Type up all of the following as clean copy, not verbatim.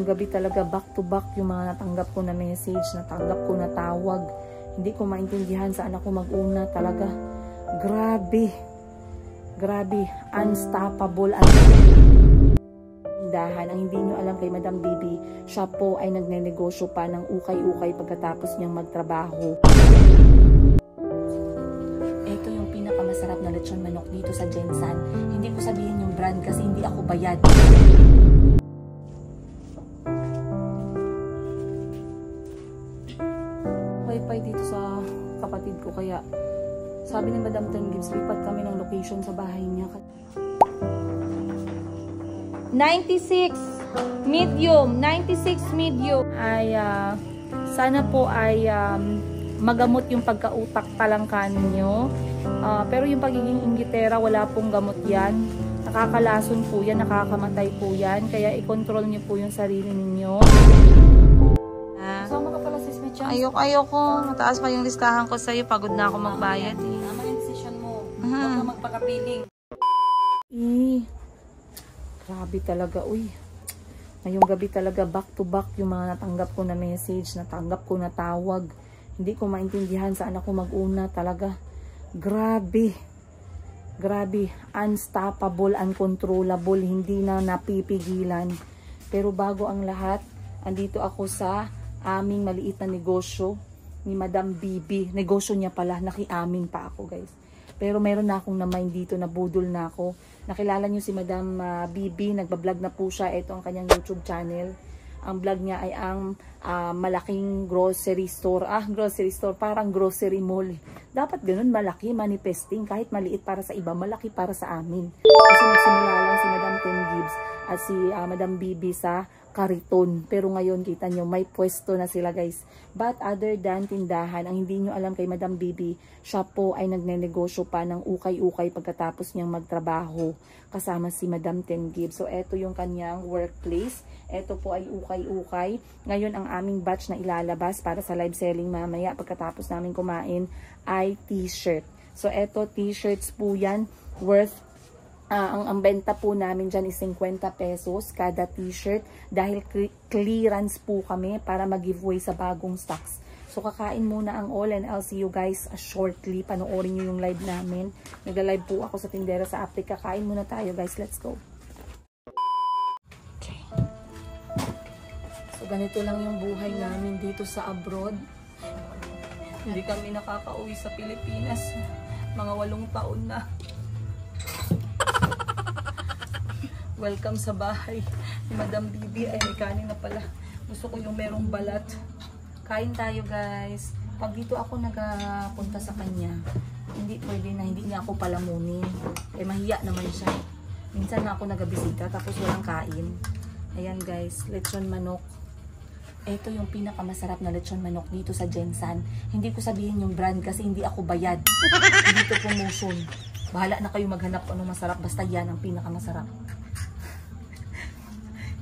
Ngayong gabi talaga back to back yung mga natanggap ko na message, natanggap ko na tawag. Hindi ko maintindihan saan ako mag-una talaga. Grabe. Grabe. Unstoppable. Ang hindi nyo alam kay Madam Bibi, siya po ay nagnenegosyo pa ng ukay-ukay pagkatapos niyang magtrabaho. Ito yung pinakamasarap na lechon manok dito sa Jensan. Hindi ko sabihin yung brand kasi hindi ako bayad. Wifi dito sa kapatid ko, kaya sabi ni Madam Ten Gibbs, lipat kami ng location sa bahay niya. 96 medium ay sana po ay magamot yung pagkautak talangka ninyo, pero yung pagiging inggitera wala pong gamot yan, nakakalason po yan, nakakamatay po yan, kaya i-control nyo po yung sarili ninyo. Sama ka pala sis Mechan. Ayoko, mataas pa yung listahan ko sa'yo, pagod na ako magbayad eh. Tama yung decision mo, huwag ka magpakapiling. Grabe talaga, uy. Ngayong gabi talaga back to back yung mga natanggap ko na message, natanggap ko na tawag. Hindi ko maintindihan saan ako mag-una talaga. Grabe. Grabe. Unstoppable, uncontrollable, hindi na napipigilan. Pero bago ang lahat, andito ako sa aming maliit na negosyo ni Madam Bibi. Negosyo niya pala, nakiamin pa ako guys. Pero meron na akong na-mind dito, nabudol na ako. Nakilala nyo si Madam Bibi, nagbablog na po siya. Ito ang kanyang YouTube channel. Ang vlog niya ay ang malaking grocery store. Grocery store, parang grocery mall. Dapat ganun, malaki, manifesting. Kahit maliit para sa iba, malaki para sa amin. Kasi nagsimula lang si Madam Ten Gibbs at si Madam Bibi sa Kariton. Pero ngayon, kita nyo, may pwesto na sila guys. But other than tindahan, ang hindi nyo alam kay Madam Bibi, siya po ay nagnenegosyo pa ng ukay-ukay pagkatapos niyang magtrabaho kasama si Madam Ten Gibbs. So, eto yung kanyang workplace. Eto po ay ukay-ukay. Ngayon, ang aming batch na ilalabas para sa live selling mamaya pagkatapos namin kumain ay t-shirt. So, eto t-shirts po yan worth ang benta po namin dyan is 50 pesos kada t-shirt dahil clearance po kami para mag-giveaway sa bagong stocks. So kakain muna ang all and I'll see you guys shortly. Panoorin nyo yung live namin. Nag-live po ako sa tindera sa Africa. Kain muna tayo guys. Let's go. Okay. So ganito lang yung buhay namin dito sa abroad. Hindi kami nakakauwi sa Pilipinas. Mga 8 taon na. Welcome sa bahay ni Madam Bibi. Ay, may kanin na pala. Gusto ko yung merong balat. Kain tayo guys. Pag dito ako nagapunta sa kanya, hindi pwede na hindi niya ako palamunin. Eh, mahiya naman siya. Minsan na ako nagabisita tapos walang kain. Ayan guys, lechon manok. Ito yung pinakamasarap na lechon manok dito sa Jensan. Hindi ko sabihin yung brand kasi hindi ako bayad. Hindi to promotion. Bahala na kayo maghanap kung anong masarap. Basta yan ang pinakamasarap.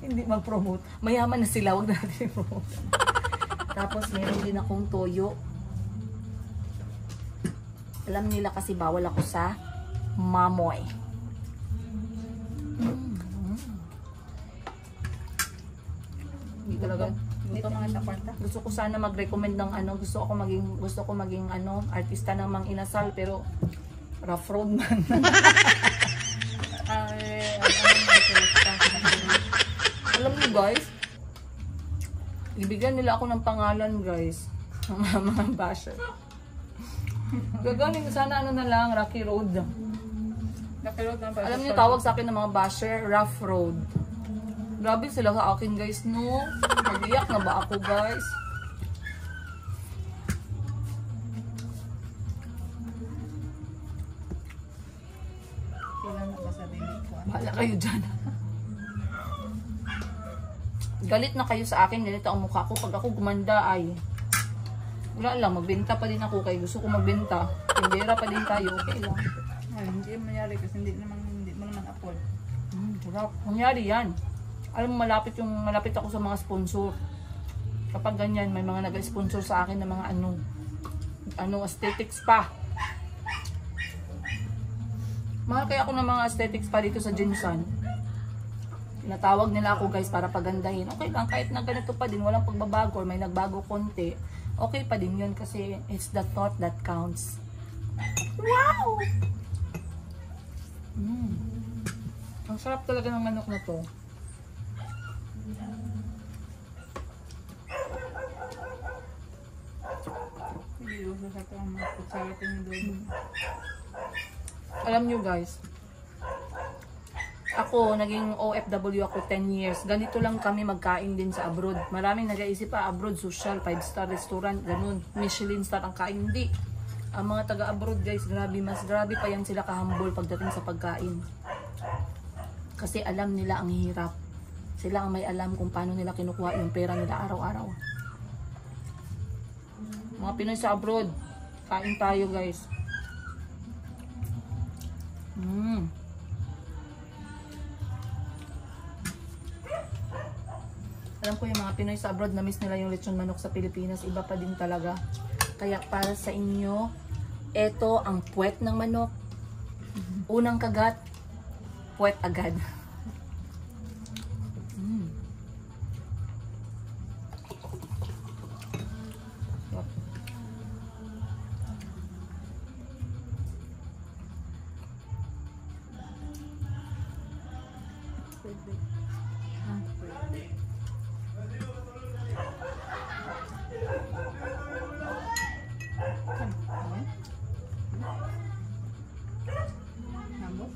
Hindi mag-promote. Mayaman na sila, wag na natin i-promote. Tapos meron din akong toyo. Alam nila kasi bawal ako sa mamoy. Hindi talaga. Dito mga taparta. Gusto ko sana mag-recommend ng ano, gusto ko maging ano, artista ng Mang Inasal, pero rough road man. Alam niyo guys, ibigyan nila ako ng pangalan guys, mga basher. Gagaling sana ano na lang, Rocky Road. Rocky Road na. Alam niyo tawag sa akin ng mga basher, rough road. Grabe sila sa akin guys, no? Mag-iyak na ba ako guys? Kailan na ba sabi ko? Bahala kayo dyan. Galit na kayo sa akin, galit ang mukha ko. Pag ako gumanda ay wala lang, magbenta pa din ako kay gusto ko magbenta. Tindera pa din tayo, okay lang. Ay, hindi yung mangyari kasi hindi mo naman afford. Sarap. Mangyari yan. Alam mo, malapit ako sa mga sponsor. Kapag ganyan, may mga nag-sponsor sa akin ng mga aesthetics pa. Mahal kaya ako ng mga aesthetics pa dito sa Jensan. Natawag nila ako guys para pagandahin. Okay lang, kahit na ganito pa din, walang pagbabago or may nagbago konti, okay pa din yun kasi it's the thought that counts. Wow! Ang sarap talaga ng manok na to. Hindi uso sa ito ang mga kutsara tinidor. Alam nyo guys, ako, naging OFW ako 10 years. Ganito lang kami magkain din sa abroad. Maraming nag-iisip pa, abroad, social, 5-star restaurant, ganun. Michelin star ang kain. Hindi. Ang mga taga-abroad guys, grabe, mas grabe pa yan sila kahambol pagdating sa pagkain. Kasi alam nila ang hirap. Sila ang may alam kung paano nila kinukuha yung pera nila araw-araw. Mga Pinoy sa abroad, kain tayo guys. Alam ko yung mga Pinoy sa abroad, na-miss nila yung lechon manok sa Pilipinas. Iba pa din talaga. Kaya para sa inyo, eto ang puwet ng manok. Unang kagat, puwet agad. Nambos?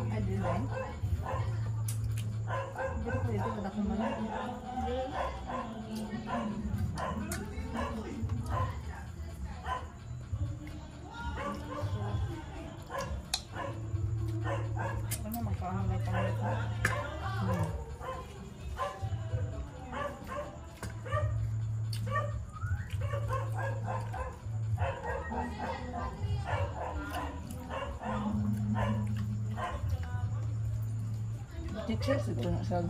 Ay, din ba? Dito ko dito, kada ko man. Ano magkahangay pa nito? Teachers, ito na siya.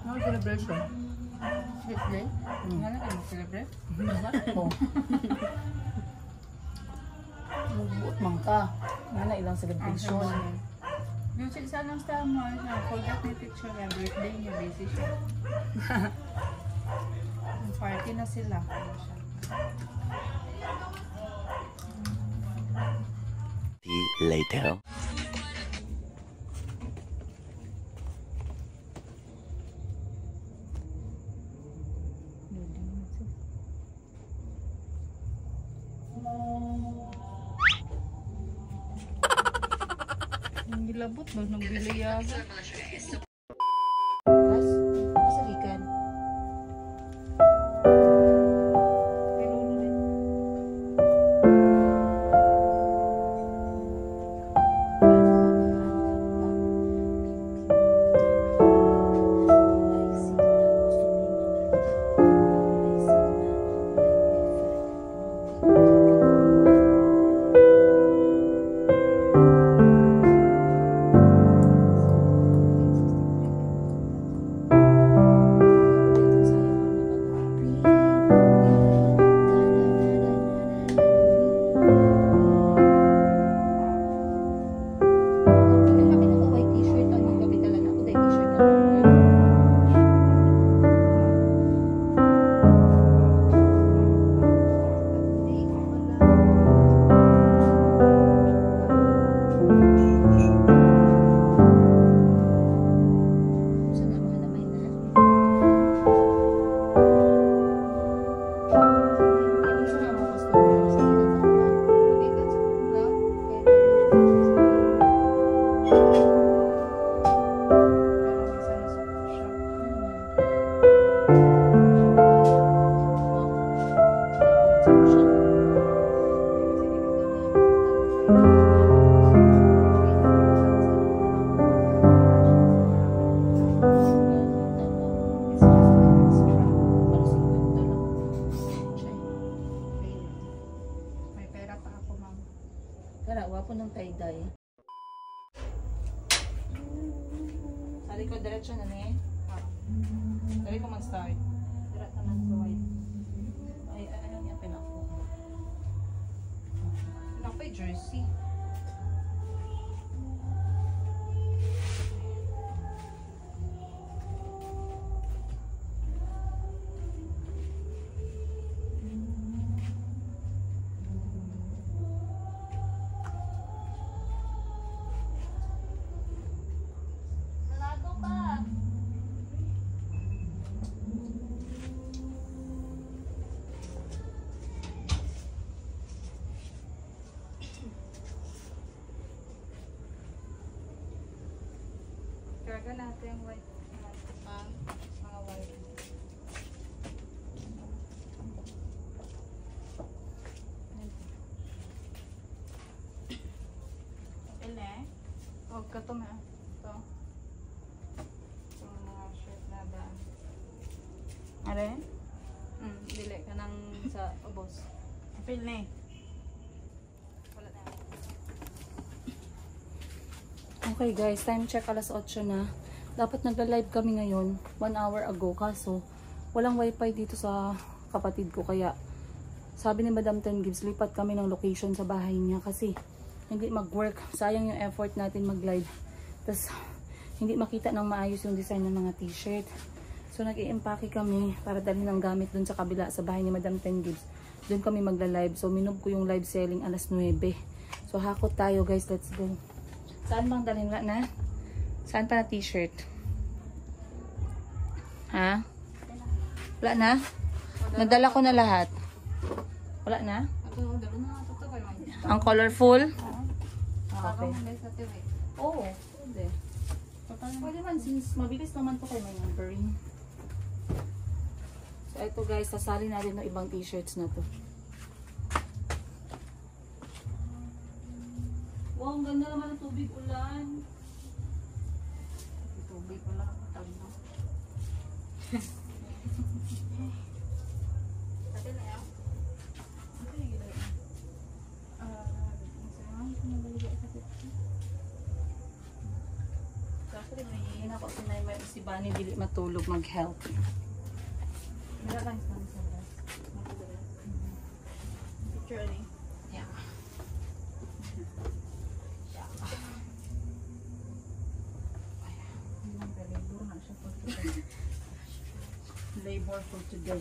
Ano celebration? Sweet day? Nga na kayo mag-celebrate? Oh. Magbuot man ka. Nga na ilang celebration. Yung sa lang sa mo, forgot ni picture na birthday niya, busy siya. Party na sila. Later. Ang gilabot ba? Nagbili yaga. Kas? Asa gikan? Pinuno din. tie-dye. Sali ko diretso na ni. Dali ko mag-start. Diretso na sa white. Ay, ayun yung pinako. Pinako jersey. Karga natin yung white. Mga white. Ile? Huwag ka ito na. Ito. Yung mga shirt na ba? Are? Dili ka nang sa ubos. Apil na eh. Wala na. Okay guys, time check alas 8 na. Dapat nagla-live kami ngayon 1 hour ago, kaso walang wifi dito sa kapatid ko, kaya sabi ni Madam Ten Gibbs, lipat kami ng location sa bahay niya kasi hindi mag-work. Sayang yung effort natin mag-live. Tapos hindi makita ng maayos yung design ng mga t-shirt. So nag-i-empake kami para dalhin ng gamit dun sa kabila sa bahay ni Madam Ten Gibbs. Doon kami magla-live. So minob ko yung live selling alas 9. So hakot tayo guys, let's go. Saan bang dalhin? Wala na? Saan pa na t-shirt? Ha? Wala na? Nadala ko na lahat. Wala na? Ang colorful? Okay. Oo. Pwede. Pwede man, since mabilis naman to kay may numbering. So ito guys, sasali natin ng ibang t-shirts na to. Wow, ang ganda naman ng tubig ulan. Tubig ulan ang tagno. Pati na yan? Okay, gila yan. Masayang ko nabaliga sa pito. Actually, may ako si Bani dili matulog mag-help. Wala lang sa bus. Picture ni? Yeah. Labor for today.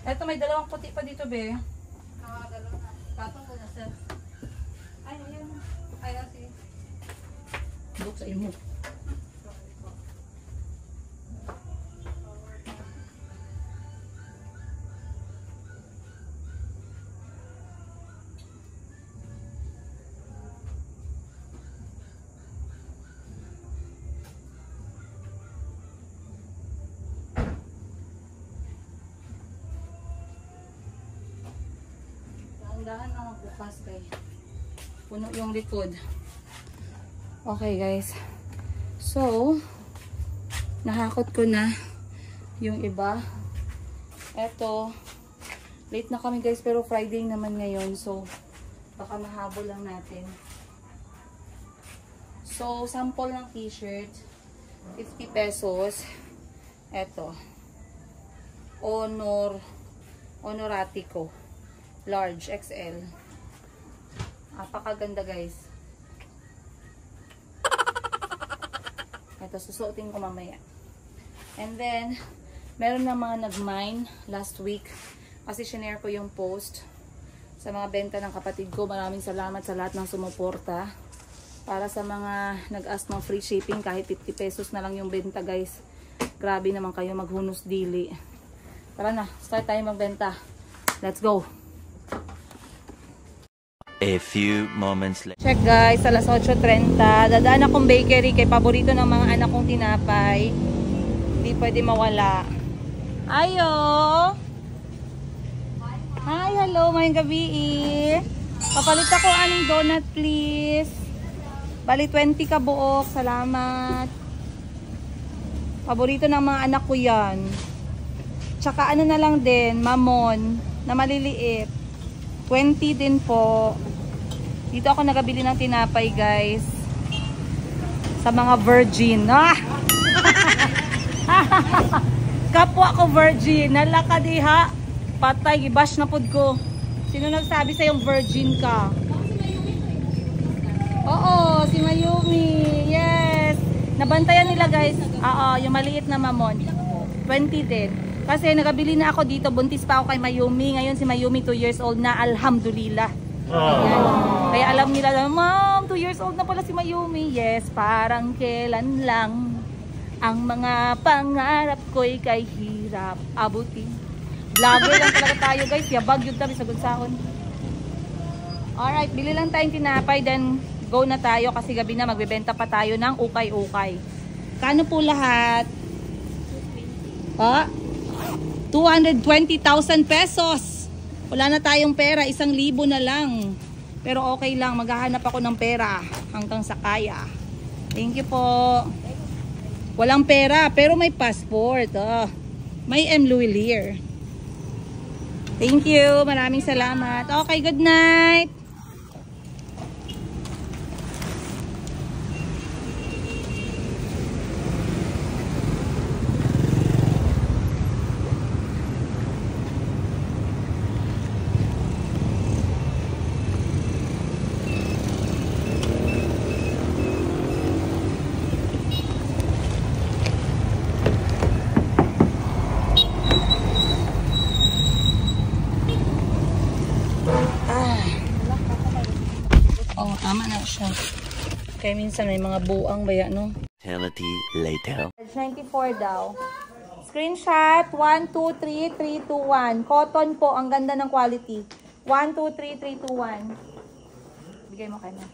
Eto, may dalawang puti pa dito, be. Dalawa na. Patong ko na, sir. Ay, ayan. Ay, sige. Look sa imo. Dahan na magbukas kay puno yung likod. Okay guys, so nahakot ko na yung iba. Eto, late na kami guys, pero Friday naman ngayon, so baka mahabol lang natin. So sample ng t-shirt 50 pesos. Eto, Honoratico large XL. Napakaganda guys. Ito, susuotin ko mamaya. And then, meron na mga nag-mine last week. Kasi shinare ko yung post sa mga benta ng kapatid ko. Maraming salamat sa lahat ng sumuporta. Para sa mga nag-ask ng free shipping, kahit 50 pesos na lang yung benta guys. Grabe naman kayo maghunos dili. Tara na, start tayo magbenta. Let's go! A few moments later. Check guys, alas 8:30. Dadaan akong bakery kay paborito ng mga anak kong tinapay. Hindi pwede mawala. Ayo! Hi, hello, mayang gabi. Papalit ako aning donut please. Bali 20 ka buok. Salamat. Paborito ng mga anak ko yan. Tsaka ano na lang din, mamon na maliliit. 20 din po. Dito ako nakabili ng tinapay guys. Sa mga virgin. Ah! Kapwa ko virgin. Nalaka diha. Patay, gibash na pod ko. Sino nagsabi sa yung virgin ka? Oo, si Mayumi. Yes. Nabantayan nila guys. Oo, yung maliit na mamon. 20 din. Kasi nakabili na ako dito. Buntis pa ako kay Mayumi. Ngayon si Mayumi 2 years old na. Alhamdulillah. Ayan. Kaya alam nila na, Mom, 2 years old na pala si Mayumi. Yes, parang kailan lang. Ang mga pangarap ko'y kay hirap abutin. Vlogger lang talaga tayo guys. Yabag yun tabi sa gunsahon. Alright, bili lang tayong tinapay. Then go na tayo kasi gabi na magbebenta pa tayo ng ukay-ukay. Kano po lahat? 220,000 pesos. Wala na tayong pera, 1,000 na lang. Pero okay lang, maghahanap ako ng pera hanggang sa kaya. Thank you po. Walang pera, pero may passport. May M. Louis Lear. Thank you, maraming salamat. Okay, good night. Tama na siya. Kaya minsan may mga buang baya, no? Eternity later. 24 daw. Screenshot. 1, 2, 3, 3, 2, 1. Cotton po. Ang ganda ng quality. 1, 2, 3, 3, 2, 1. Bigay mo kayo na.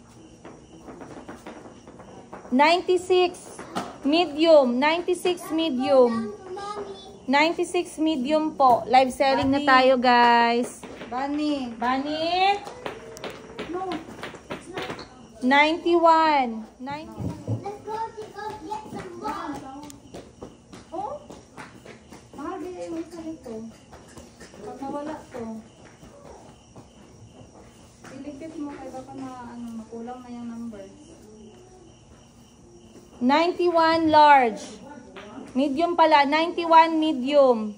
96. Medium. 96 medium. 96 medium po. Live selling na tayo, guys. Bunny. Bunny. No. 91. 91. Let's go get some more. Oh? Mahal din yung isa nito. Pag nawala to. Iligpit mo kaya baka makulang na yung number. 91 large. Medium pala. 91 medium.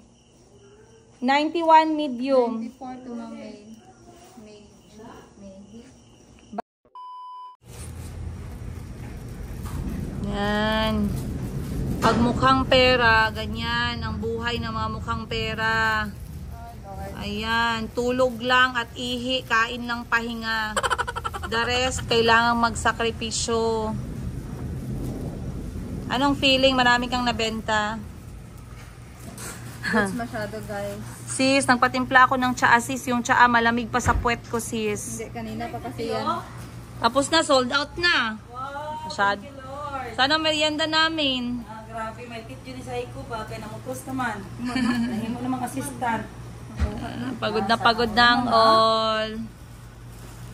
91 medium. 24 to May. Yan. Pag mukhang pera, ganyan ang buhay ng mga mukhang pera. Ayan, tulog lang at ihi, kain lang pahinga. The rest, kailangang magsakripisyo. Anong feeling? Marami kang nabenta. It's masyado, guys. Sis, nagpatimpla ako ng tsaa, sis. Yung tsaa malamig pa sa puwet ko, sis. Hindi, kanina pa kasi yan. Tapos na, sold out na. Masyado. Sana merienda namin. Grabe, may tip yun sa iko ba? Kaya namutos naman. Nahimo namang assistant. Pagod na ang all.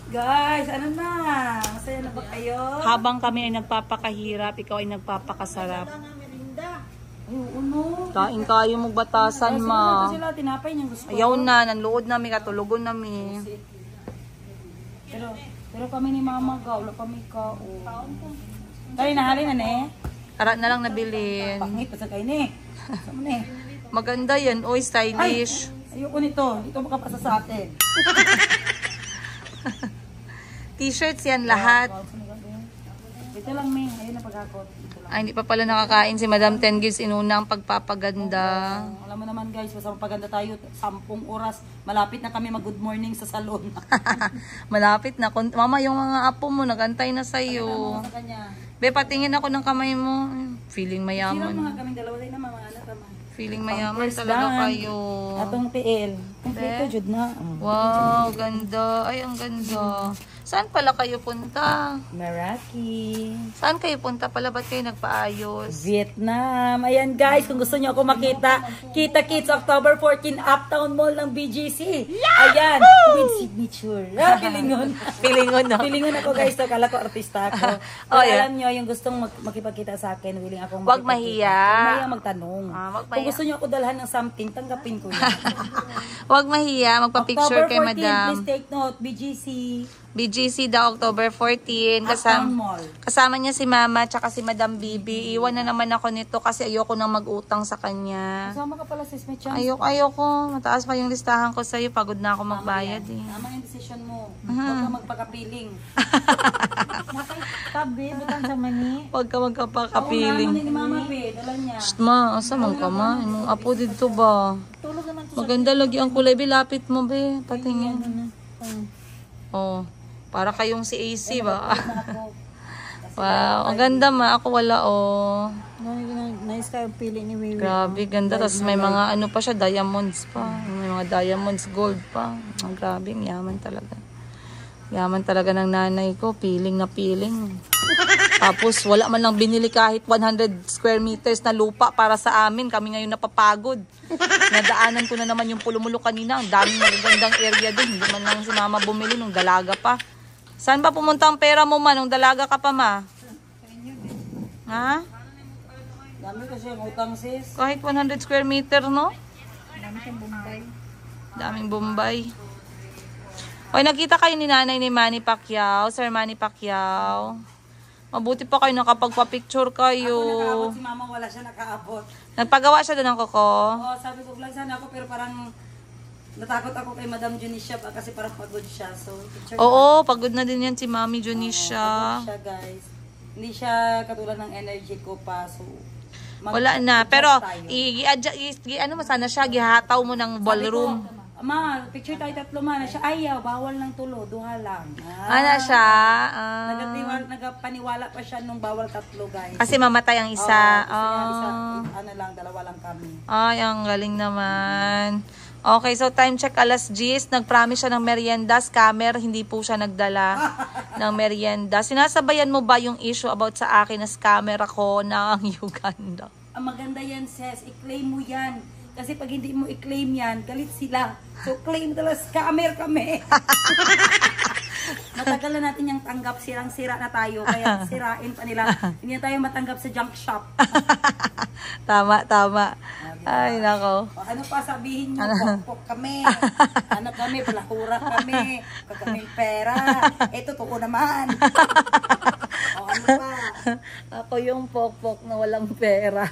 Guys, ano na? Masaya na ba kayo? Habang kami ay nagpapakahirap, ikaw ay nagpapakasarap. Ay, no. Kain kayo mong batasan, ma. Sila tinapay niyang gusto. Ayaw na, nanluod namin, katulugon namin. Pero kami ni Mama Gaw, wala kami ka. Kali nahali na ne? Arat na lang nabilin. Pangit pa sa kayo ne. Saan mo ne? Maganda yan, oy, stylish. Ayoko nito. Ito makapasa sa atin. T-shirts yan lahat. Ito lang, May. Ayun na pag-akot. Ay, hindi pa pala nakakain si Madam Ten Gives inuna ang pagpapaganda. Alam mo naman guys, basta mapaganda tayo, 10 oras, malapit na kami mag-good morning sa salon. Malapit na. Mama, yung mga apo mo, nagantay na sa'yo. Sa kanya. Be, patingin ako ng kamay mo. Feeling Sino mayaman. mga kaming dalawa din na mga anak naman. Feeling mayaman Pampers talaga lang. kayo. Atong PL. Kompleto jud na. Wow, ganda. Ay, ang ganda. Saan pala kayo punta? Meraki. Saan kayo punta pala? Ba't kayo nagpaayos? Vietnam. Ayan guys, kung gusto niyo ako makita, Kita Kids October 14 Uptown Mall ng BGC. Ayan, with signature. Pilingon. Pilingon, no? Pilingon ako guys, so kala ko artista ako. Oh, Pero yeah. alam niyo, yung gustong makipagkita sa akin, willing akong Wag makipagkita. mahiya. Huwag mahiya magtanong. Wag Kung mahiya. gusto niyo ako dalhan ng something, tanggapin ko yan. Huwag mahiya. Magpa-picture kay October 14, Madam. please take note, BGC. BGC daw, October 14. Uptown Mall. Kasama niya si Mama tsaka si Madam Bibi. Iwan na naman ako nito kasi ayoko nang mag-utang sa kanya. Kasama ka pala sis, may chance. Ayoko. Mataas pa yung listahan ko sa'yo. Pagod na ako magbayad eh. Tama yung decision mo. Huwag ka magpakapiling. Tabi, butang sa mani. Huwag ka magkapakapiling. Ni Mama Be, dala niya. Shh, ma, asa man ka, ma? Imong apo dito ba? Tulog naman to. Maganda lagi ang kulay. Be, lapit mo, be. Patingin. Oh, para kayong si AC ba? Wow, ang ganda ma. Ako wala, oh. Nice ka yung pili ni Wiwi. Grabe, ganda. Tapos may mga ano pa siya, diamonds pa. May mga diamonds, gold pa. Ang grabe, ang yaman talaga. Yaman talaga ng nanay ko. Piling na piling. Tapos wala man lang binili kahit 100 square meters na lupa para sa amin. Kami ngayon napapagod. Nadaanan ko na naman yung Pulumulo kanina. Ang daming magagandang area din. Hindi man lang si mama bumili nung dalaga pa. Saan ba pumunta ang pera mo ma nung dalaga ka pa ma? Ha? Dami kasi yung utang sis. Kahit 100 square meter, no? Dami siyang Bombay. Daming Bombay. Oy, nakita kayo ni nanay ni Manny Pacquiao, Sir Manny Pacquiao. Mabuti pa kayo nakapagpa-picture kayo. Nakaabot si Mama, wala siya nakaabot. Nagpagawa siya doon ng koko. Oo, sabi ko vlog sana ako pero parang natakot ako kay Madam Junisha kasi parang pagod siya. So, picture Oo, pagod na din yan si Mami Junisha. pagod siya guys. Hindi siya katulad ng energy ko pa. So, Wala na. Pero, tayo. ano mo sana siya, gihataw mo ng ballroom. Ma, picture tayo tatlo man. Siya, ayaw, bawal ng tulo, duha lang. Ano siya? Nagpaniwala pa siya nung bawal tatlo, guys. Kasi mamatay ang isa. Isa, ano lang, dalawa lang kami. Ay, ang galing naman. Okay, so time check alas 10. Nag-promise siya ng merienda. Scammer, hindi po siya nagdala ng merienda. Sinasabayan mo ba yung issue about sa akin na scammer ako ng Uganda? Ang maganda yan, sis. I-claim mo yan. Kasi pag hindi mo i-claim yan, galit sila. So, claim talaga, scammer kami. Matagal na natin yung tanggap, sirang-sira na tayo. Kaya sirain pa nila. Hindi na tayo matanggap sa junk shop. Tama, tama. Ay, nako. O, ano pa sabihin nyo? Pokpok kami. Ano kami? Balakura kami. Kakaming pera. Ito, totoo naman. O, ano pa? Ako yung pokpok na walang pera.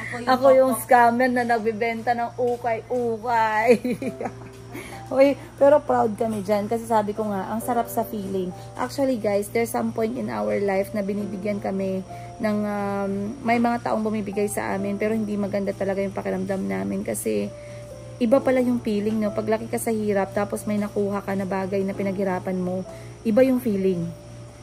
Ako yung scammer na nagbibenta ng ukay-ukay. Uy, pero proud kami dyan kasi sabi ko nga, ang sarap sa feeling. Actually guys, there's some point in our life na binibigyan kami ng, may mga taong bumibigay sa amin pero hindi maganda talaga yung pakiramdam namin kasi iba pala yung feeling, no? Paglaki ka sa hirap tapos may nakuha ka na bagay na pinaghirapan mo, iba yung feeling.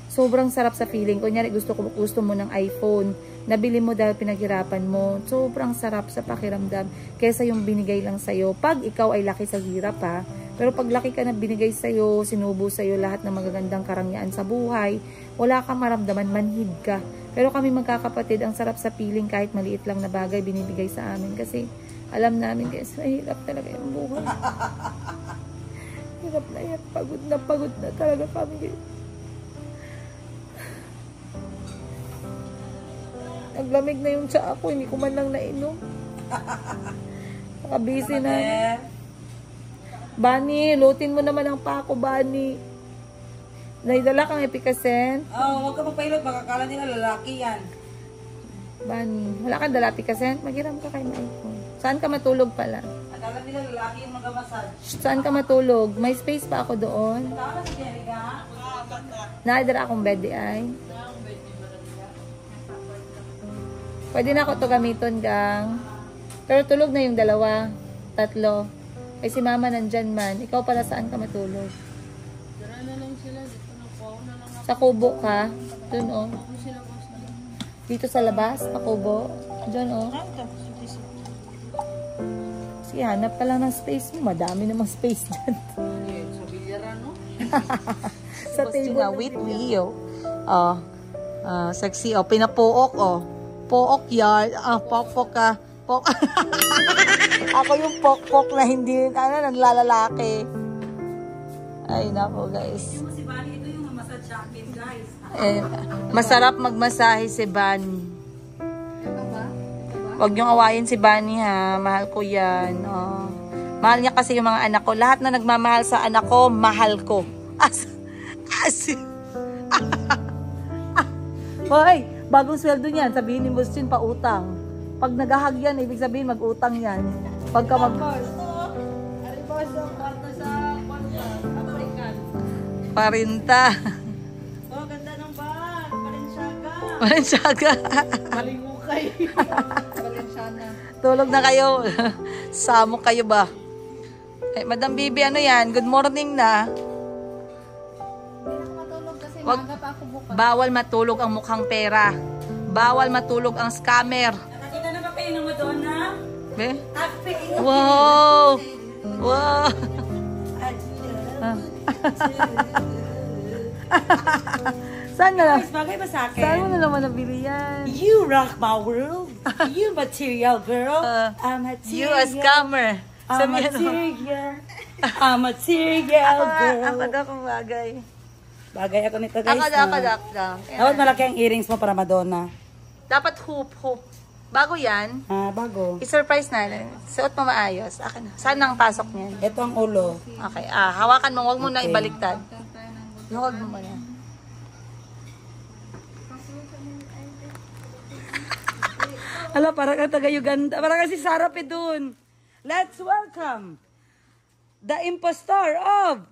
Sobrang sarap sa feeling. Kunyari gusto mo ng iPhone, nabili mo dahil pinaghirapan mo. Sobrang sarap sa pakiramdam kaysa yung binigay lang sa'yo. Pag ikaw ay laki sa hirap ha. Pero pag laki ka na binigay sa'yo, sinubo sa'yo lahat ng magagandang karangyaan sa buhay, wala kang maramdaman, manhid ka. Pero kami magkakapatid, ang sarap sa feeling kahit maliit lang na bagay binibigay sa amin. Kasi alam namin guys, mahirap talaga yung buhay. Hirap na yan. Pagod na talaga kami guys. Naglamig na yung tsa ako, hindi ko man lang nainom. Nakabisi na. Bani, lutin mo naman ang pako, Bani. Naidala kang epikasen? Huwag ka magpailot, baka kala nila lalaki yan. Bani, wala kang dala epikasen? Maghiram ka kay iPhone. Saan ka matulog pala? Akala nila lalaki yung mag-massage. Saan ka matulog? May space pa ako doon. Tama si Jerica? Naidala akong bed di ay. Pwede na ako to gamiton, gang. Pero tulog na yung dalawa. Tatlo. Ay si mama nandyan man. Ikaw pala saan ka matulog? Sa kubo ka? Dun oh. Dito sa labas? Sa kubo? Dyan oh. Sige, hanap ka lang ng space mo. Madami namang space dyan. Sa bilyaran, no? Sa table. With Leo. Oh. Sexy oh. Pinapuok oh. Pook yan. Pokpok ka. Ako yung pokpok na hindi, naglalalaki. Ay, nako guys. Yung si Bani, ito yung massage sa akin, guys. Masarap magmasahe si Bani. Huwag niyong awayin si Bani ha. Mahal ko yan. Oh. Mahal niya kasi yung mga anak ko. Lahat na nagmamahal sa anak ko, mahal ko. Hoy! Bagong sweldo niyan, sabihin ni Mustin pa utang. Pag nagahag yan, ibig sabihin mag-utang yan. Pagka mag... Parinta. Oh, ganda no? Balenciaga. Malingukay. Balenciana. Tulog na kayo. Samok kayo ba? Eh, Madam Bibi, ano yan? Good morning na. Hindi na ako matulog kasi Wag- maaga pa ako bukas. Bawal matulog ang mukhang pera. Bawal matulog ang scammer. Nakakita na ba kayo ng Madonna? Be? Akpe. Wow! Wow! Saan na? Guys, bagay ba sa akin? Saan mo na naman nabili yan? You rock my world. You material girl. I'm You material. a scammer. I'm Sabihan mo. material. I'm material girl. Ang taga kong bagay. Bagay ako nito guys. Akadak. Dapat malaki ang earrings mo para Madonna. Dapat hoop. Bago yan, Ah, bago. i-surprise natin. Suot mo maayos. Akin na. Saan ang pasok niyan? Ito ang ulo. Okay. Hawakan mo. Huwag mo na Okay. ibaliktad. Huwag mo muna. Hala, parang ang taga-Uganda. Parang kasi Sarah Pedun. Let's welcome the impostor of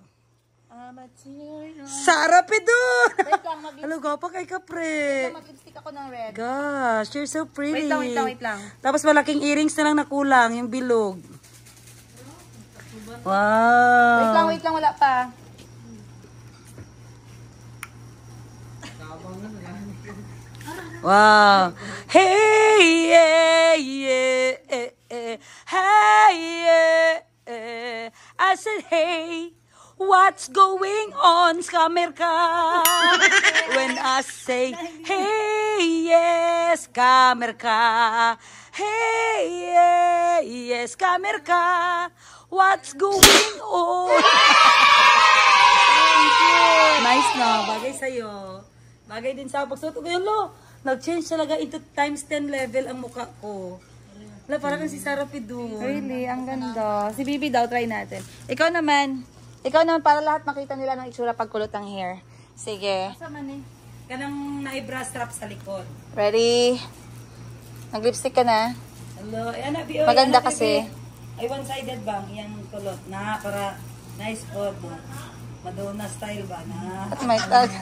Sarah Pedun. Wait lang, Hello, gapa kay Kapre. mag-lipstick ako ng red. Gosh, you're so pretty. Wait lang. Tapos malaking earrings na lang nakulang, yung bilog. Wow. Wait lang, wala pa. Wow. Hey, yeah, yeah, hey, yeah. I said, hey, what's going on, scammer ka? When I say, hey, yes, scammer ka. Hey, yeah, yes, scammer ka. What's going on? Thank you. Nice na, bagay sa'yo. Bagay din sa pagsuot ko yun, lo. Nag-change talaga into times 10 level ang mukha ko. Wala, parang si Sarah Pedun. Really, ang ganda. Si Bibi daw, try natin. Ikaw naman, para lahat makita nila ng itsura pagkulot ng hair. Sige. Kanang na-bra strap sa likod. Ready? Nag-lipstick ka na? Hello, Maganda kasi. Ay, one-sided bang? Iyang kulot na, para nice spot na. Madonna style ba na? At may tag.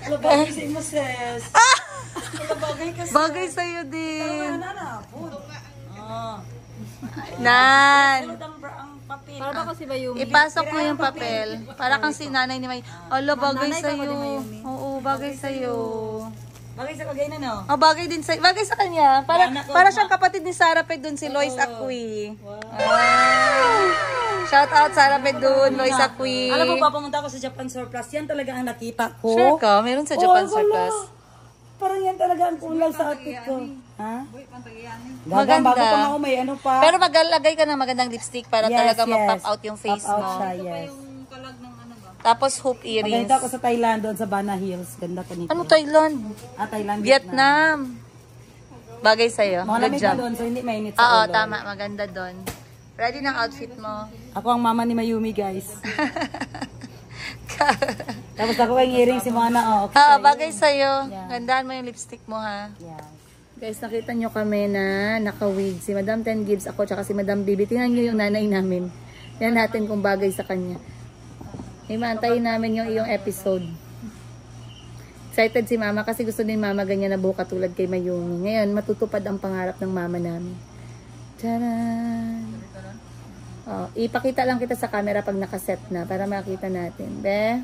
Wala, bagay sa imo, sis. Wala, bagay kasi. Bagay sa'yo din. Nan. Nan. Ang papel. Para ba kasi ba yung Ipasok mo yung papel. Para kang si nanay ni May. Ala, bagay sa'yo. Oo, bagay sa'yo. Bagay sa kagay na, no? Oh, bagay din sa bagay sa kanya. Para Anak ko, para siyang kapatid ni Sarah Pedun, si Lois Acqui. Shout out Sarah Pedun, Lois Acqui. Alam mo, papamunta ako sa Japan Surplus. Yan talaga ang nakita ko. Sure ka? Meron sa Japan wala. Surplus. Parang yan talaga ang kulang sa atik ko. Ha? Maganda. Bago pa nga ako, may ano pa. Pero maglagay ka ng magandang lipstick para talaga mag-pop out yung face Pop out mo. siya, yes. Tapos hoop earrings. Maganda ako sa Thailand, doon sa Bana Hills. Ganda pa nito. Ano Thailand? Thailand, Vietnam. Bagay sa'yo. Mga Good lamig na job. doon, so hindi mainit sa Oo, ulo. tama. Maganda doon. Ready ng outfit mo? Ako ang mama ni Mayumi, guys. Tapos ako ang earrings si Mana, oh. Oo, bagay sa'yo. Gandaan mo yung lipstick mo, ha? Yeah. Guys, nakita nyo kami na naka-wig. Si Madam 10 Gibbs ako, tsaka si Madam Bibi. Tingnan nyo yung nanay namin. Tingnan natin kung bagay sa kanya. Imaantayin namin yung iyong episode. Excited si Mama kasi gusto din Mama ganyan na buhok katulad kay Mayumi. Ngayon, matutupad ang pangarap ng Mama namin. Tcharan! Oh, ipakita lang kita sa camera pag nakaset na para makita natin. Be?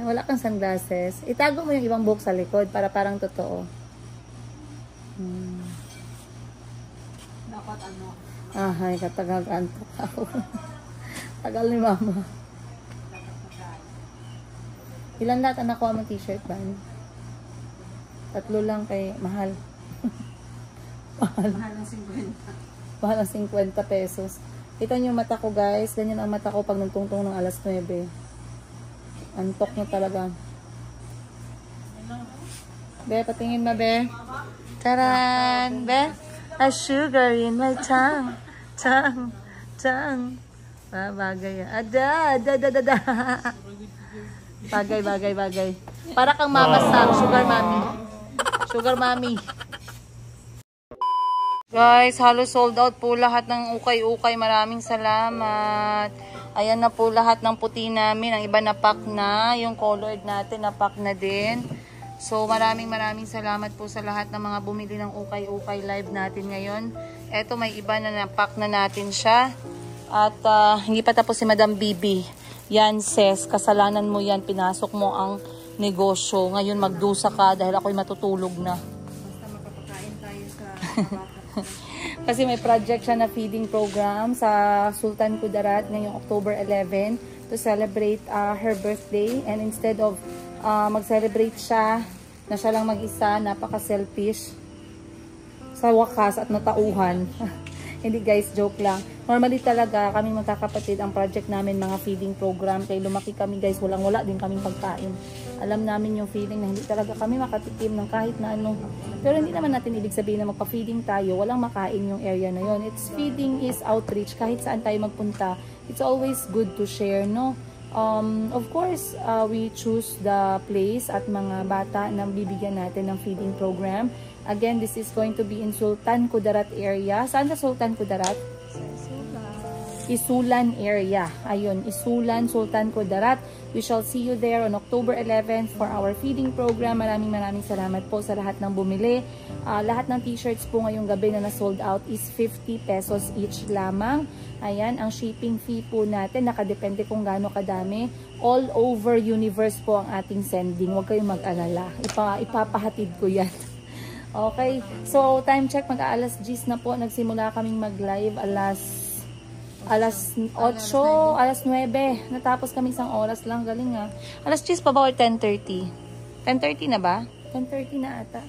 Wala kang sunglasses. Itago mo yung ibang buhok sa likod para parang totoo. dapat ano? Ay, katagal-antok ako. Tagal ni Mama. Ilan lahat ang nakuha mong t-shirt ba? 3 lang kay mahal. Mahal ng 50. Mahal ang 50 pesos. Kita niyo yung mata ko, guys. Ganyan ang mata ko pag nagtungtong ng alas 9. Antok na talaga. Be, patingin ma, Be. Taran! Be? A sugar in my tongue. Tongue. Bagay. Ada. Bagay. Para kang mama sa sugar mommy. Sugar mommy. Guys, halos sold out po lahat ng ukay-ukay. Maraming salamat. Ayan na po lahat ng puti namin. Ang iba na-pack na. Yung colored natin na-pack na din. So maraming salamat po sa lahat ng mga bumili ng ukay-ukay live natin ngayon. Eto, may iba na napak na natin siya. At hindi pa tapos si Madam Bibi. Yan sis, kasalanan mo yan, pinasok mo ang negosyo. Ngayon magdusa ka dahil ako'y matutulog na. Basta makapakain tayo sa Kasi may project siya na feeding program sa Sultan Kudarat ngayong October 11 to celebrate her birthday. And instead of mag-celebrate siya na siya lang mag-isa, napaka-selfish sa wakas at natauhan. Hindi guys, joke lang. Normally talaga kami magkakapatid, ang project namin mga feeding program. Kaya lumaki kami guys, walang-wala din kaming pagkain. Alam namin yung feeling na hindi talaga kami makatikim ng kahit na ano. Pero hindi naman natin ibig sabihin na magpa-feeding tayo, walang makain yung area na yon. It's feeding is outreach. Kahit saan tayo magpunta, it's always good to share, no? Of course, we choose the place at mga bata na bibigyan natin ng feeding program. Again, this is going to be in Sultan Kudarat area. Saan sa Sultan Kudarat? Isulan area. Ayun, Isulan, Sultan Kudarat. We shall see you there on October 11th for our feeding program. Maraming salamat po sa lahat ng bumili. Lahat ng t-shirts po ngayong gabi na na-sold out is 50 pesos each lamang. Ayan, ang shipping fee po natin, nakadepende kung gaano kadami. All over universe po ang ating sending. Huwag kayong mag-alala. Ipapahatid ko yan. Okay, so time check, mag-aalas 10 na po. Nagsimula kaming mag-live alas 8, alas 9. Natapos kami isang oras lang. Galing nga. Alas 10 pa ba or 10:30? 10:30 na ba? 10:30 na ata.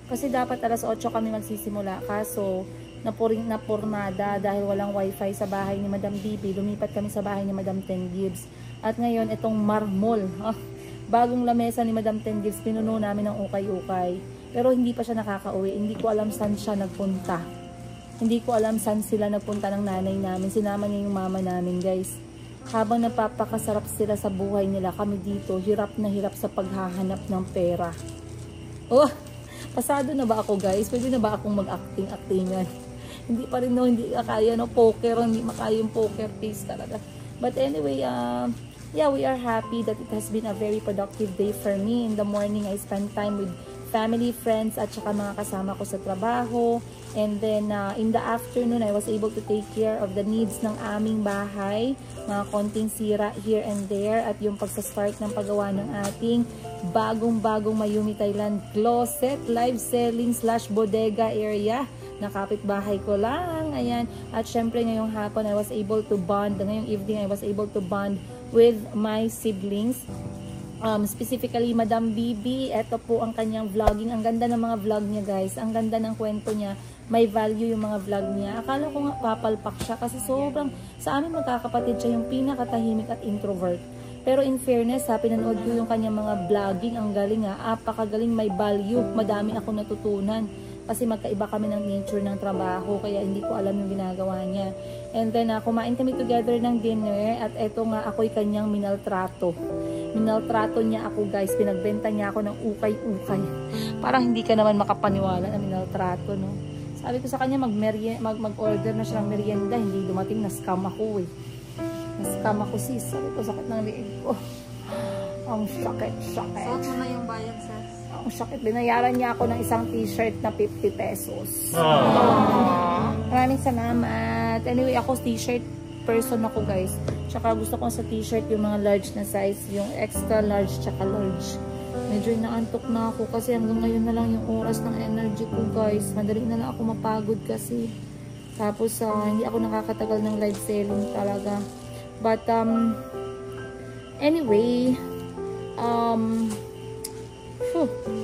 Kasi dapat alas 8 kami magsisimula. Kaso, napurnada dahil walang wifi sa bahay ni Madam Bibi. Lumipat kami sa bahay ni Madam Ten Gibbs. At ngayon, itong marmol. Bagong lamesa ni Madam Ten Gibbs, pinuno namin ng ukay-ukay. Pero hindi pa siya nakakauwi. Hindi ko alam saan siya nagpunta. Hindi ko alam saan sila nagpunta ng nanay namin. Sinama niya yung mama namin, guys. Habang napapakasarap sila sa buhay nila, kami dito, hirap na hirap sa paghahanap ng pera. Oh, pasado na ba ako, guys? Pwede na ba akong mag-acting-actingan? Hindi pa rin, no, hindi kaya, no, poker, hindi makaya yung poker face talaga. But anyway, yeah, we are happy that it has been a very productive day for me. In the morning, I spent time with family, friends, at saka mga kasama ko sa trabaho. And then, in the afternoon, I was able to take care of the needs ng aming bahay. Mga konting sira here and there. At yung pagsastart ng paggawa ng ating bagong-bagong Mayumi Thailand closet, live selling / bodega area. Nakapit bahay ko lang. Ayan. At syempre, ngayong hapon, I was able to bond. Ngayong evening, I was able to bond with my siblings. Specifically, Madam Bibi, eto po ang kanyang vlogging. Ang ganda ng mga vlog niya, guys. Ang ganda ng kwento niya. May value yung mga vlog niya. Akala ko nga papalpak siya kasi sobrang, sa amin magkakapatid siya yung pinakatahimik at introvert. Pero in fairness, pinanood ko yung kanyang mga vlogging. Ang galing ha. Apakagaling, may value. Madami ako natutunan. Kasi magkaiba kami ng nature ng trabaho. Kaya hindi ko alam yung ginagawa niya. And then, kumain kami together ng dinner. At eto nga, ako'y kanyang minaltrato. Minaltrato niya ako, guys. Pinagbenta niya ako ng ukay-ukay. Parang hindi ka naman makapaniwala na minaltrato, no? Sabi ko sa kanya, mag-order na siya ng merienda. Hindi dumating, na-scam ako eh. Na-scam ako sis. Sabi ko, sakit ng liig ko. Ang sakit. Suot mo na yung bayad, sis. Ang sakit. Binayaran niya ako ng isang t-shirt na 50 pesos. Maraming salamat. Anyway, ako t-shirt person ako, guys. Tsaka gusto ko sa t-shirt yung mga large na size. Yung extra large tsaka large. Medyo inaantok na ako kasi hanggang ngayon na lang yung oras ng energy ko, guys. Madali na lang ako mapagod kasi. Tapos, hindi ako nakakatagal ng live selling talaga. But, anyway,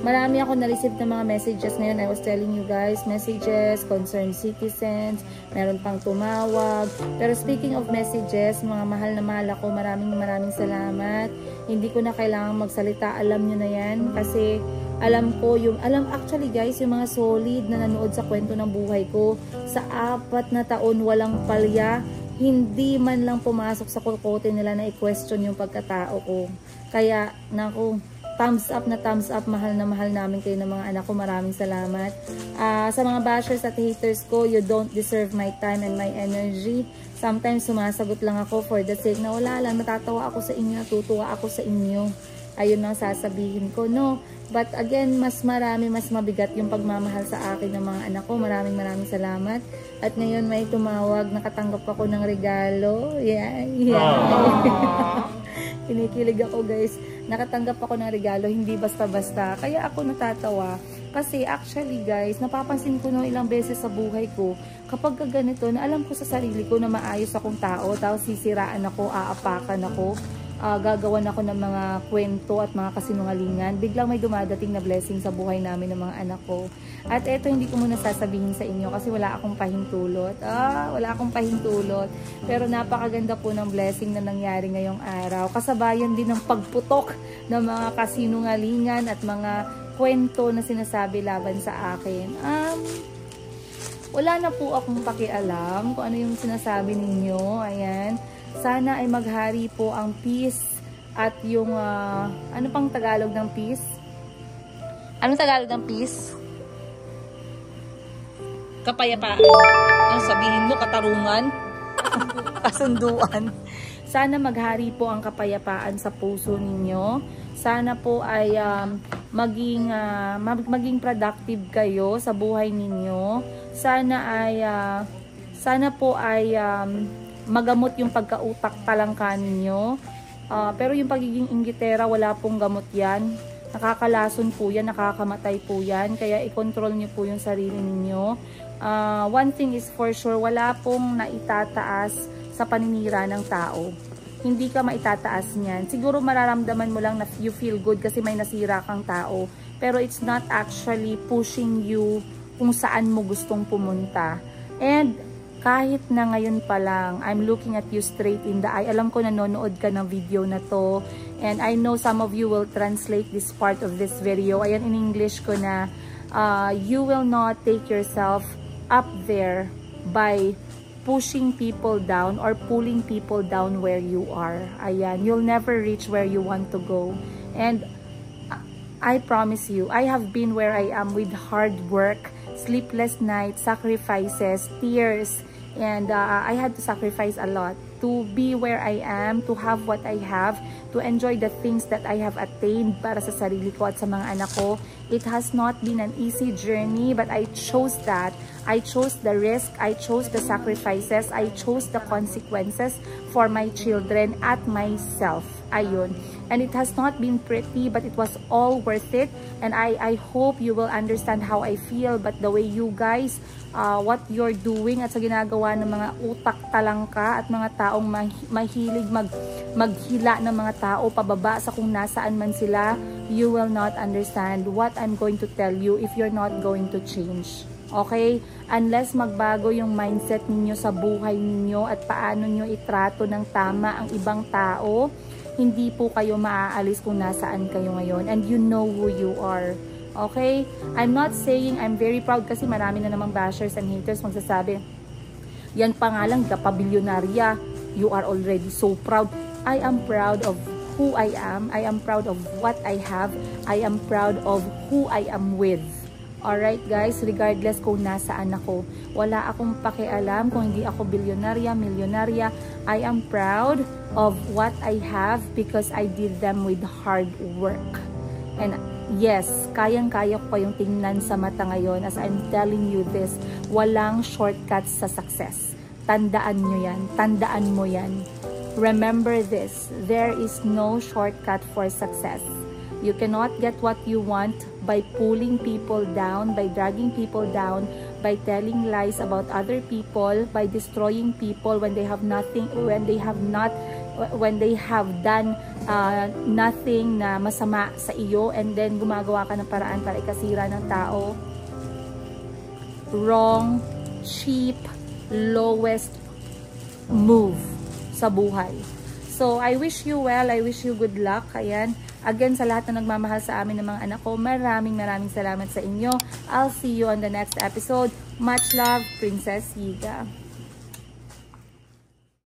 marami ako na-receive ng mga messages ngayon. I was telling you guys, messages, concerned citizens, meron pang tumawag. Pero speaking of messages, mga mahal na mahal ako, maraming salamat. Hindi ko na kailangan magsalita, alam nyo na yan. Kasi alam actually guys, yung mga solid na nanood sa kwento ng buhay ko, sa 4 na taon walang palya, hindi man lang pumasok sa kokote nila na i-question yung pagkatao ko. Kaya, naku, thumbs up, mahal na mahal namin kayo ng mga anak ko. Maraming salamat. Sa mga bashers at haters ko, you don't deserve my time and my energy. Sometimes sumasagot lang ako for the sake na wala lang, natatawa ako sa inyo, natutuwa ako sa inyo. Ayun ang sasabihin ko, no? But again, mas mabigat yung pagmamahal sa akin ng mga anak ko. Maraming salamat. At ngayon may tumawag, nakatanggap ako ng regalo. Yeah. Kinikilig ako, guys. Nakatanggap ako ng regalo, hindi basta-basta. Kaya ako natatawa. Kasi actually, guys, napapansin ko no ilang beses sa buhay ko, kapag ganito, na alam ko sa sarili ko na maayos akong tao, tapos sisiraan ako, aapakan ako, gagawan ako ng mga kwento at mga kasinungalingan, biglang may dumadating na blessing sa buhay namin ng mga anak ko. At eto, hindi ko muna sasabihin sa inyo kasi wala akong pahintulot. Wala akong pahintulot. Pero napakaganda po ng blessing na nangyari ngayong araw. Kasabayan din ng pagputok ng mga kasinungalingan at mga kwento na sinasabi laban sa akin. Wala na po akong pakialam kung ano yung sinasabi ninyo. Ayan. Sana ay maghari po ang peace at yung, ano pang Tagalog ng peace? Anong Tagalog ng peace? Kapayapaan. Ang sabihin mo, katarungan? Kasunduan. Sana maghari po ang kapayapaan sa puso ninyo. Sana po ay maging productive kayo sa buhay ninyo. Sana po ay magamot yung pagkautak talangka ninyo. Pero yung pagiging inggitera, wala pong gamot yan. Nakakalason po yan, nakakamatay po yan. Kaya i-control nyo po yung sarili ninyo. One thing is for sure, wala pong naitataas sa paninira ng tao. Hindi ka maitataas niyan. Siguro mararamdaman mo lang na you feel good kasi may nasira kang tao. Pero it's not actually pushing you kung saan mo gustong pumunta. And kahit na ngayon pa lang, I'm looking at you straight in the eye. Alam ko nanonood ka ng video na to. And I know some of you will translate this part of this video. Ayan, in English ko na, you will not take yourself up there by pushing people down or pulling people down where you are. Ayan, you'll never reach where you want to go. And I promise you, I have been where I am with hard work, sleepless nights, sacrifices, tears, and I had to sacrifice a lot to be where I am, to have what I have, to enjoy the things that I have attained para sa sarili ko at sa mga anak ko. It has not been an easy journey, but I chose that. I chose the risk, I chose the sacrifices, I chose the consequences for my children at myself. Ayun. And it has not been pretty, but it was all worth it. And I hope you will understand how I feel, but the way you guys, what you're doing at sa ginagawa ng mga utak talangka at mga taong mahilig maghila ng mga tao pababa sa kung nasaan man sila, you will not understand what I'm going to tell you if you're not going to change. Okay? Unless magbago yung mindset ninyo sa buhay ninyo at paano nyo itrato ng tama ang ibang tao, hindi po kayo maaalis kung nasaan kayo ngayon. And you know who you are. Okay? I'm not saying I'm very proud kasi marami na namang bashers and haters magsasabi, yan pa nga lang, kapabilyonarya, you are already so proud. I am proud of who I am. I am proud of what I have. I am proud of who I am with. Alright guys, regardless kung nasaan ako, wala akong pakialam kung hindi ako bilyonarya, milyonarya. I am proud of what I have because I did them with hard work. And yes, kayang-kaya ko kayong tingnan sa mata ngayon as I'm telling you this, walang shortcuts sa success. Tandaan nyo yan, tandaan mo yan. Remember this, there is no shortcut for success. You cannot get what you want by pulling people down, by dragging people down, by telling lies about other people, by destroying people when they have nothing, when they have done nothing na masama sa iyo, and then gumagawa ka ng paraan para ikasira ng tao. Wrong, cheap, lowest move sa buhay. So, I wish you well. I wish you good luck. Ayan. Again, sa lahat na nagmamahal sa amin ng mga anak ko, maraming salamat sa inyo. I'll see you on the next episode. Much love, Princess Yiga.